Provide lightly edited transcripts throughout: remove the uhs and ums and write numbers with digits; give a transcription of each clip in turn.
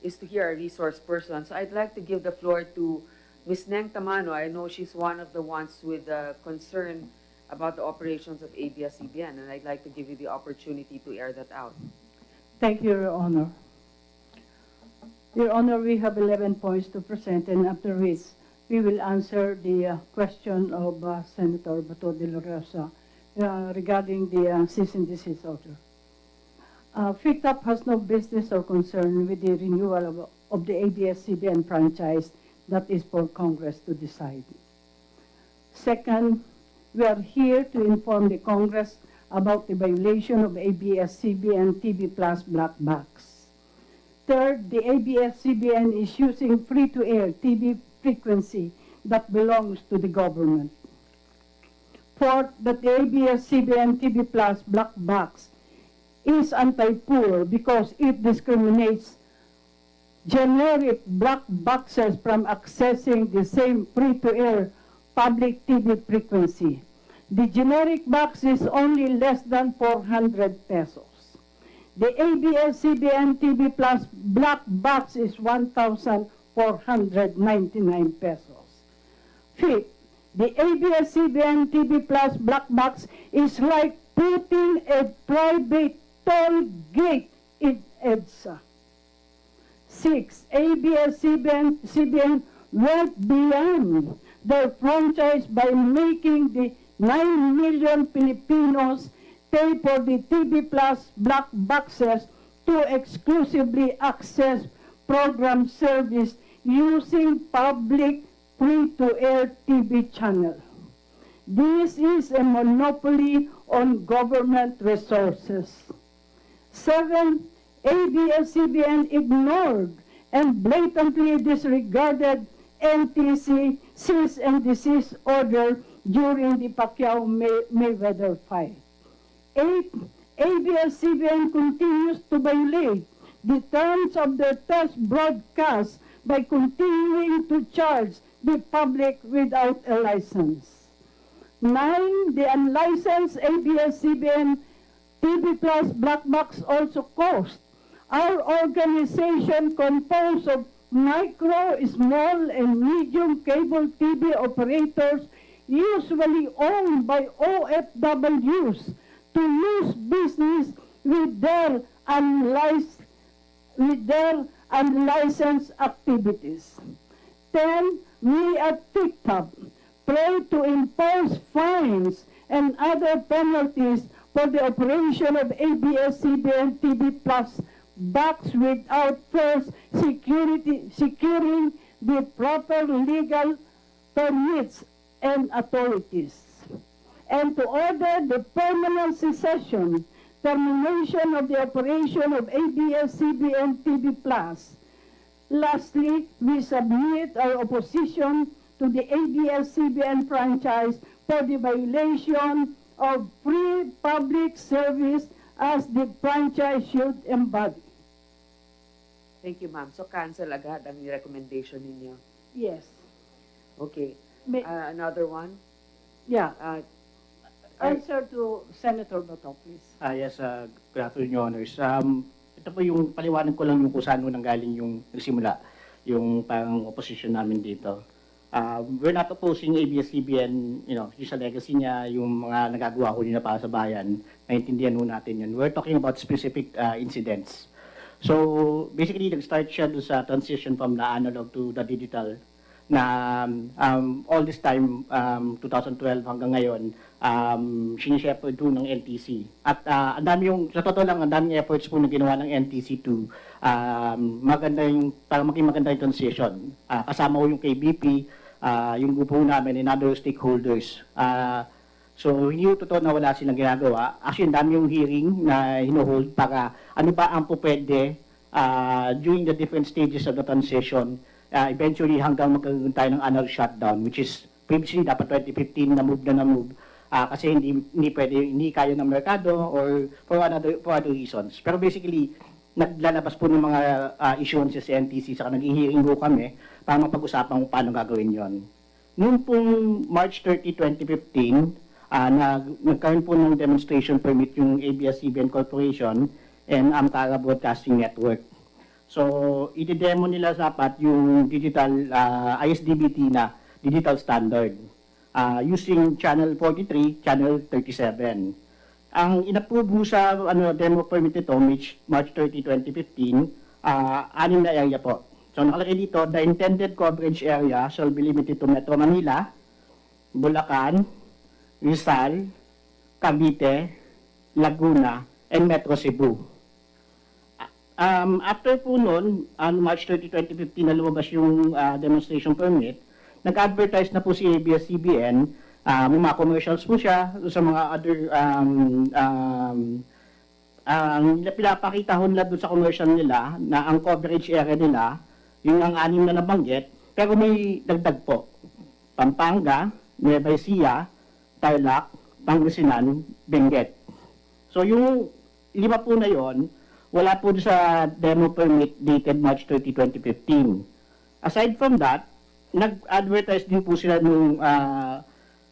is to hear a resource person. So I'd like to give the floor to Ms. Neng Tamano. I know she's one of the ones with concern about the operations of ABS CBN, and I'd like to give you the opportunity to air that out. Thank you, Your Honor. Your Honor, we have 11 points to present, and after which we will answer the question of Senator Bato de la Rosa regarding the cease and desist order. FICTAP has no business or concern with the renewal of the ABS CBN franchise. That is for Congress to decide. Second, we are here to inform the Congress about the violation of ABS CBN TV Plus black box. Third, the ABS CBN is using free-to-air TV frequency that belongs to the government. Fourth, that the ABS CBN TV Plus black box is anti-poor because it discriminates generic black boxes from accessing the same free-to-air public TV frequency. The generic box is only less than 400 pesos. The ABS CBN TV Plus black box is 1,499 pesos. Fifth, the ABS CBN TV Plus black box is like putting a private toll gate in EDSA. Six, ABS CBN went beyond their franchise by making the 9 million Filipinos pay for the TV Plus black boxes to exclusively access program service using public free-to-air TV channel. This is a monopoly on government resources. 7, ABS-CBN ignored and blatantly disregarded NTC cease and desist order during the Pacquiao-Mayweather fight. 8, ABS-CBN continues to violate the terms of their test broadcast by continuing to charge the public without a license. 9, the unlicensed ABS-CBN TV Plus black box also cost our organization composed of micro, small, and medium cable TV operators usually owned by OFWs to lose business with their unlicensed activities. 10, we at FICTAP pray to impose fines and other penalties for the operation of ABS-CBN TV Plus box without first securing the proper legal permits and authorities, and to order the permanent cessation, termination of the operation of ABS-CBN TV Plus. Lastly, we submit our opposition to the ABS-CBN franchise for the violation of free public service as the franchise should embody. Thank you, ma'am. So cancel agad ang recommendation ninyo. Yes. Okay. Another one? Yeah. Answer to Senator Bato, please. Yes, good afternoon, Your Honors. Ito po yung paliwanag ko lang yung kung saan nanggaling yung nagsimula, yung pang opposition namin dito. We're not opposing ABS-CBN, yung sa legacy niya, yung mga nagagawa ko na para sa bayan, naintindihan ho natin yun. We're talking about specific incidents. So, basically, nag-start siya doon sa transition from the analog to the digital na all this time, 2012 hanggang ngayon, sinishepherd po ng NTC. At ang dami yung, sa totoo lang, ang daming efforts po na ginawa ng NTC to maganda yung, para maging maganda yung transition. Kasama ko yung KBP, yung grupo namin and other stakeholders. So, hindi yung totoo na wala silang ginagawa. Actually, ang dami yung hearing na hinuhold para ano ba ang pupwede during the different stages of the transition. Eventually, hanggang magkaroon tayo ng annual shutdown, which is previously dapat 2015 na move. Kasi hindi pwede, hindi kaya ng merkado or for other reasons. Pero basically, naglalabas po ng mga issuances sa NTC, saka nag-hearing po kami para mapag-usapan kung paano gagawin yon. Noong pong March 30, 2015, nagkaroon po ng demonstration permit yung ABS-CBN Corporation and Amtara Broadcasting Network. So, i-demo nila dapat yung digital ISDBT na digital standard using channel 43, channel 37. Ang inapprove sa demo permit nito, March 30, 2015, anim na area po. So, nakalagay dito, the intended coverage area shall be limited to Metro Manila, Bulacan, Rizal, Cavite, Laguna, and Metro Cebu. After po noon, on March 30, 2015, na lumabas yung demonstration permit, nag-advertise na po si ABS CBN, may mga commercials po siya sa mga other, pinapakita ho nila doon sa commercial nila na ang coverage area nila, yung ang anim na nabanggit, pero may dagdag po. Pampanga, Nueva Ecija, Tarlac, Pangasinan, Benguet. So yung 5 po na yon, wala po sa demo permit dated March 30, 2015. Aside from that, nag-advertise din po sila nung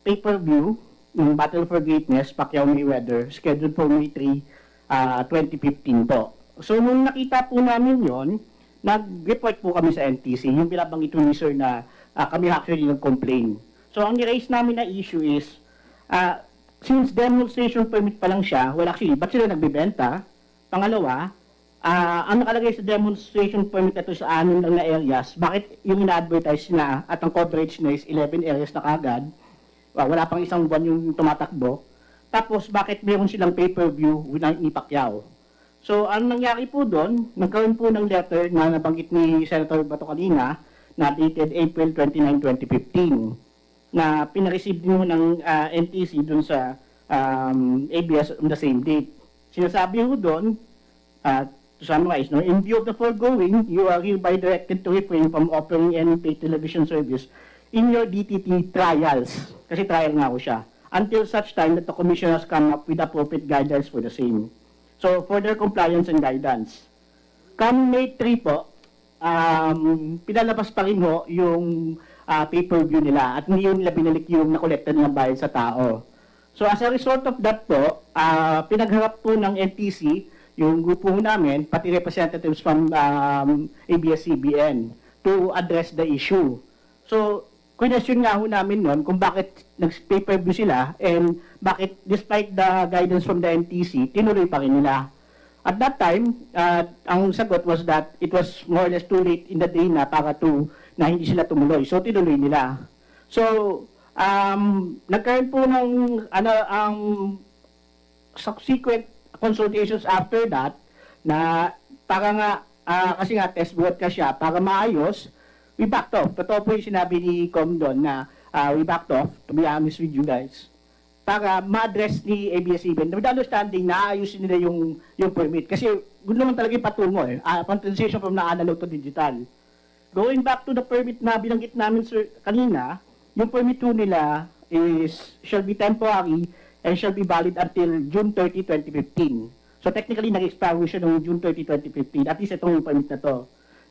pay-per-view ng Battle for Greatness, Pacquiao Mayweather, scheduled for May 3, 2015 po. So nung nakita po namin yon, nag-report po kami sa NTC, yung binabanggit ni Sir na kami actually nag-complain. So ang ni-raise namin na issue is, since demonstration permit pa lang siya, well actually, ba't sila nagbibenta? Pangalawa, ang nakalagay sa demonstration permit ito sa 6 lang na areas, bakit yung ina-advertise na at ang coverage na is 11 areas na kagad, wala pang isang buwan yung tumatakbo, tapos bakit meron silang pay-per-view ni Pacquiao? So, ang nangyari po doon, nagkaroon po ng letter na nabanggit ni Senator Bato kanina, na dated April 29, 2015, na pinareceive din mo ng NTC doon sa ABS on the same date. Sinasabi ho doon, to summarize, no, in view of the foregoing, you are hereby directed to refrain from offering any paid television service in your DTT trials, kasi trial nga ho siya, until such time that the Commission has come up with appropriate guidelines for the same. So, for their compliance and guidance. Come May 3 po, pinalabas pa rin ho yung pay-per-view nila at hindi nila binalik yung nakolekta ng bayad sa tao. So as a result of that po, pinagharap po ng NTC, yung grupo namin, pati representatives from ABS CBN to address the issue. So, question nga ho namin noon kung bakit nag-pay-per-view sila and bakit despite the guidance from the NTC, tinuloy pa rin nila. At that time, ang sagot was that it was more or less too late in the day na na hindi sila tumuloy. So, tinuloy nila. So, nagkaroon po ng ang subsequent consultations after that na para nga kasi nga test broadcast siya para maayos, we backed off. Totoo po yung sinabi ni Com doon na we backed off, to be honest with you guys, para ma-address ni ABS-CBN with understanding na ayusin nila yung permit. Kasi gusto naman talaga yung patungo transition from na analog to digital. Going back to the permit na binanggit namin sir, kanina, yung permit nila shall be temporary and shall be valid until June 30, 2015. So technically, nag-expire siya noong June 30, 2015. At least itong yung permit na to.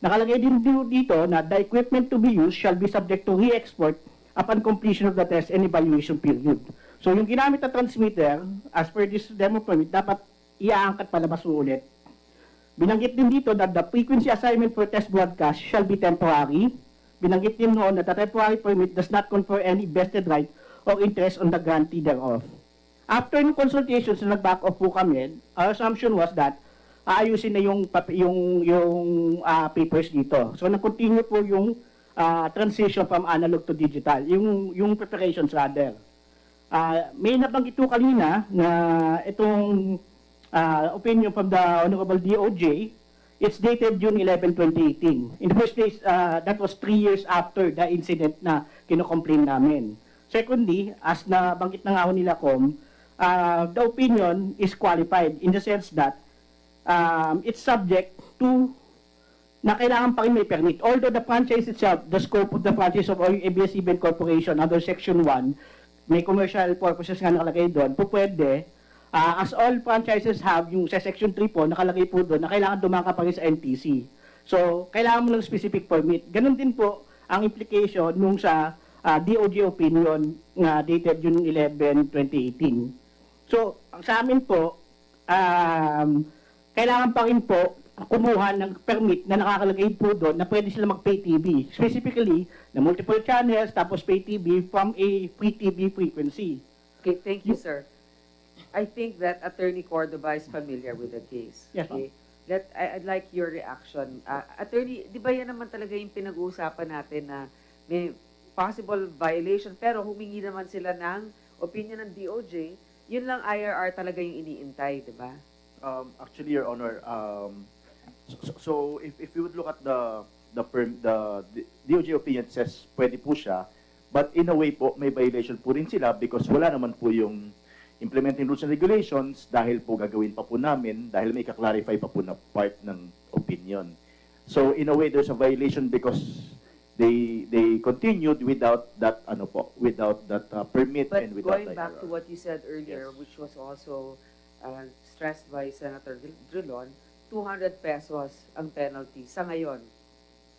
Nakalagay din dito na the equipment to be used shall be subject to re-export upon completion of the test and evaluation period. So yung ginamit na transmitter, as per this demo permit, dapat iaangkat palabas ulit. Binanggit din dito that the frequency assignment for test broadcast shall be temporary. Binanggit din noon that the temporary permit does not confer any vested right or interest on the grantee thereof. After yung consultations na nag-back off po kami, our assumption was that aayusin na yung papers dito. So nag-continue po yung transition from analog to digital, yung preparations rather. May nabanggit po kanina na itong opinion from the Honorable DOJ, it's dated June 11, 2018. In the first place, that was 3 years after the incident na kinocomplain namin. Secondly, as nabanggit na nga ho nila the opinion is qualified in the sense that it's subject to na kailangan pa rin may permit. Although the franchise itself, the scope of the franchise of ABS CBN Corporation under Section 1, may commercial purposes nga nakalagay doon, po pwede, as all franchises have, yung sa Section 3 po, nakalagay po doon na kailangan dumangka pa rin sa NTC. So, kailangan mo ng specific permit. Ganon din po ang implication nung sa DOJ opinion na dated June 11, 2018. So, sa amin po, kailangan pa rin po kumuha ng permit na nakakalagay po doon na pwede sila mag-pay TV. Specifically, na multiple channels, tapos pay TV from a free TV frequency. Okay, thank you, sir. I think that Attorney Cordova is familiar with the case. Yes, ma'am. Okay? I'd like your reaction. Attorney, di ba yan naman talaga yung pinag-uusapan natin na may possible violation, pero humingi naman sila ng opinion ng DOJ, yun lang IRR talaga yung iniintay, di ba? Actually, Your Honor, so if you would look at the DOJ opinion says pwede po siya, but in a way po may violation po rin sila because wala naman po yung implementing rules and regulations dahil po gagawin pa po namin dahil may ka-clarify pa po na part ng opinion. So in a way there's a violation because they continued without that permit But and without going the back to IRR. what you said earlier, Yes. which was also stressed by Senator Drilon, 200 pesos ang penalty sa ngayon.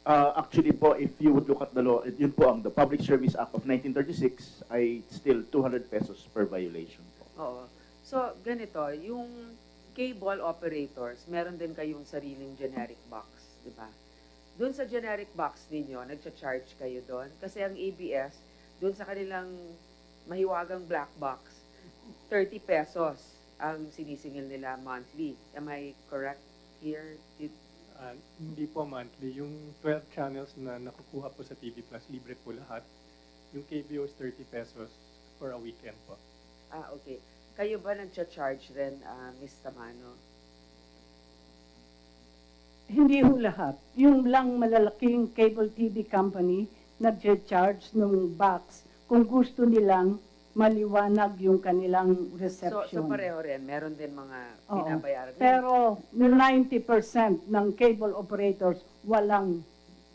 Actually po, if you would look at the law, yun po ang the Public Service Act of 1936 ay still 200 pesos per violation po. Oo. So, ganito, yung cable operators, meron din kayong sariling generic box, di ba? Doon sa generic box ninyo, nagcha-charge kayo doon. Kasi ang ABS, doon sa kanilang mahiwagang black box, 30 pesos ang sinisingil nila monthly. Am I correct here? Hindi po monthly. Yung 12 channels na nakukuha po sa TV Plus, libre po lahat. Yung KBO is 30 pesos for a weekend po. Okay. Kayo ba nagcha-charge rin, Ms. Tamano? Hindi ho lahat. Yung lang malalaking cable TV company nag-charge ng box kung gusto nilang maliwanag yung kanilang reception. So pareho rin. Meron din mga Oo. binabayaran. Pero 90% ng cable operators walang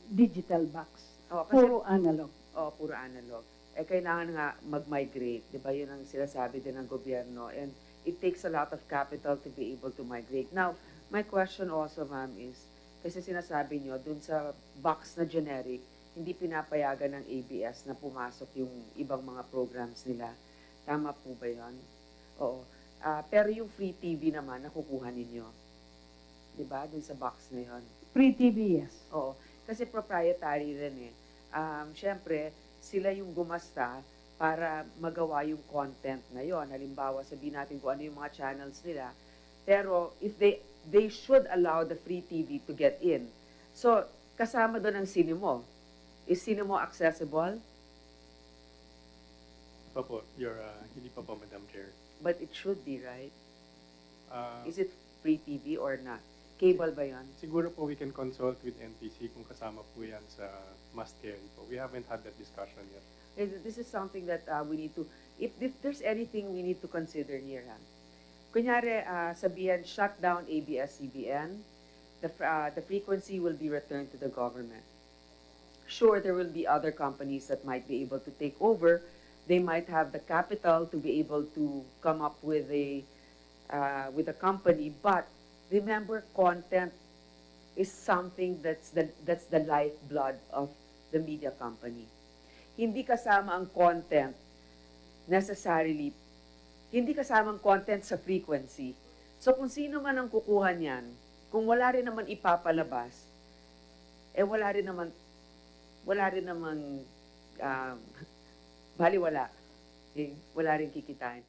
digital box. Oo, kasi- Puro analog. puro analog. Kailangan nga mag-migrate. Di ba yun ang sinasabi din ng gobyerno? And it takes a lot of capital to be able to migrate. Now, my question also, ma'am, is, kasi sinasabi nyo, dun sa box na generic, hindi pinapayagan ng ABS na pumasok yung ibang mga programs nila. Tama po ba yun? Oo. Pero yung free TV naman, nakukuha ninyo. Di ba? Dun sa box na yun. Free TV, yes. Oo. Kasi proprietary rin eh. Siyempre, sila yung gumasta para magawa yung content na yon. Halimbawa, sabihin natin kung ano yung mga channels nila. Pero if they should allow the free TV to get in. So, kasama doon ang sine mo. Is sine mo accessible? Pa po, hindi pa po, Madam Chair. But it should be, right? Ah, Is it free TV or not? Cable ba yon? siguro po we can consult with NTC kung kasama po yan sa must carry po. We haven't had that discussion yet. This is something that we need to, if there's anything we need to consider here, kunyari, sabihin, shut down ABS CBN, the frequency will be returned to the government. Sure, there will be other companies that might be able to take over. They might have the capital to be able to come up with a company, but remember, content is something that's the lifeblood of the media company. Hindi kasama ang content necessarily, hindi kasama ang content sa frequency. So kung sino man ang kukuha niyan, kung wala rin naman ipapalabas, wala rin naman baliwala. Wala rin kikitain.